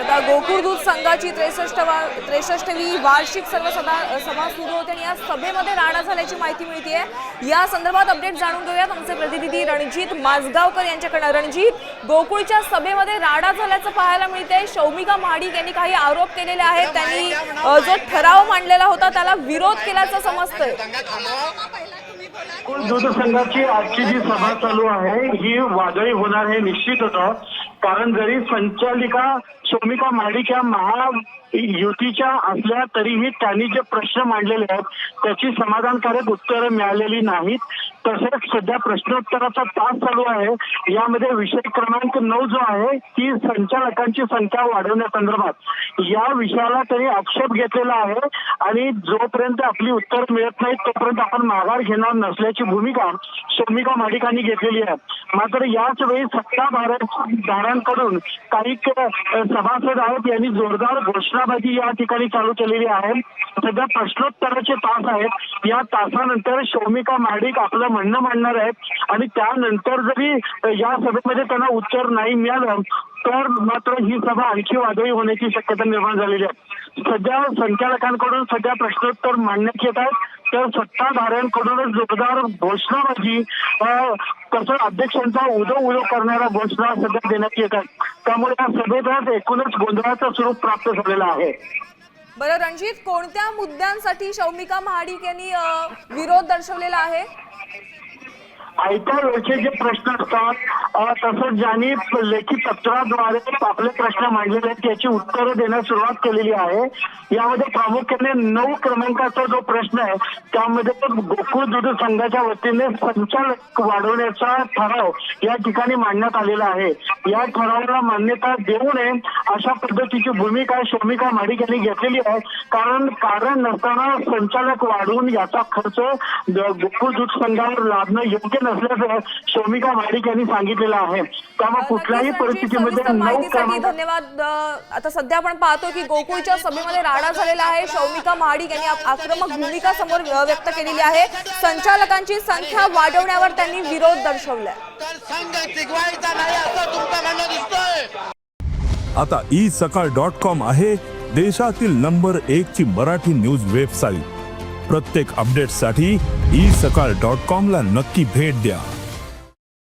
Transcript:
आता गोकुळ दूध संघाची 63वी वार्षिक सभा सुरू होते आणि या सभेमध्ये राडा झाल्याची माहिती मिळते। या संदर्भात अपडेट जाणून घेऊयात आमचे प्रतिनिधी रणजित माजगावकर यांच्याकडे। रणजित, गोकुळच्या सभेमध्ये राडा झाल्याचं पाहायला मिळते। शौमिका महाडिक यांनी काही आरोप केलेले आहेत। त्यांनी जो ठराव मांडलेला होता त्याला विरोध केल्याचं समजतंय। दूध संघाची आजची जी सभा चालू आहे ही वादळी होणार हे निश्चित होतं, कारण जरी संचालिका शौमिका महाडिक या महायुतीच्या असल्या तरीही त्यांनी जे प्रश्न मांडलेले आहेत त्याची समाधानकारक उत्तरं मिळालेली नाहीत। तसेच सध्या प्रश्नोत्तराचा तास चालू आहे। यामध्ये विषय क्रमांक 9 जो आहे की संचालकांची संख्या वाढवण्यासंदर्भात या विषयाला त्यांनी आक्षेप घेतलेला आहे आणि जोपर्यंत आपली उत्तर मिळत नाही तोपर्यंत आपण माघार घेणार नसल्याची भूमिका शौमिका महाडिकांनी घेतलेली आहे। मात्र याच वेळी सत्ताधाऱ्यांकडून काही सभासद आहेत यांनी जोरदार घोषणाबाजी या ठिकाणी चालू केलेली आहे। सध्या प्रश्नोत्तराचे तास आहेत। या तासानंतर शौमिका महाडिक आपलं म्हणणं मांडणार आहेत आणि त्यानंतर जरी या सभेमध्ये त्यांना उत्तर नाही मिळालं तर मात्र ही सभा आणखी वादळी होण्याची शक्यता निर्माण झालेली आहे। सध्या संचालकांकडून सध्या प्रश्नोत्तर मांडण्यात येत आहेत तर सत्ताधाऱ्यांकडूनच जोरदार घोषणाबाजी तसंच अध्यक्षांचा उदो करणाऱ्या घोषणा सध्या देण्यात येत आहेत। त्यामुळे या सभेत एकूणच गोंधळाचं स्वरूप प्राप्त झालेलं आहे। बरं रणजित, कोणत्या मुद्द्यांसाठी शौमिका महाडिक यांनी विरोध दर्शवलेला आहे? आयत्या वेळचे जे प्रश्न असतात तसंच ज्यांनी लेखी पत्राद्वारे आपले प्रश्न मांडलेले आहेत त्याची उत्तरं देण्यास सुरुवात केलेली आहे। यामध्ये प्रामुख्याने 9 क्रमांकाचा जो प्रश्न आहे त्यामध्ये गोकुळ दूध संघाच्या वतीने संचालक वाढवण्याचा ठराव या ठिकाणी मांडण्यात आलेला आहे। या ठरावाला मान्यता देऊ नये अशा पद्धतीची भूमिका शौमिका महाडिक यांनी घेतलेली आहे। कारण नसताना संचालक वाढवून याचा खर्च गोकुळ दूध संघावर लादणं योग्य नसल्याचं शौमिका महाडिक यांनी सांगितलेलं आहे। त्यामुळे कुठल्याही परिस्थितीमध्ये धन्यवाद। आता सध्या आपण पाहतो की गोकुळच्या सभेमध्ये राडा झालेला आहे। शौमिका महाडिक यांनी आक्रमक भूमिका समोर व्यक्त केलेली आहे। संचालकांची संख्या वाढवण्यावर त्यांनी विरोध दर्शवलाय। आता isakal.com आहे देशातील नंबर 1 ची मराठी न्यूज वेबसाईट। प्रत्येक अपडेटसाठी isakal.com ला नक्की भेट द्या।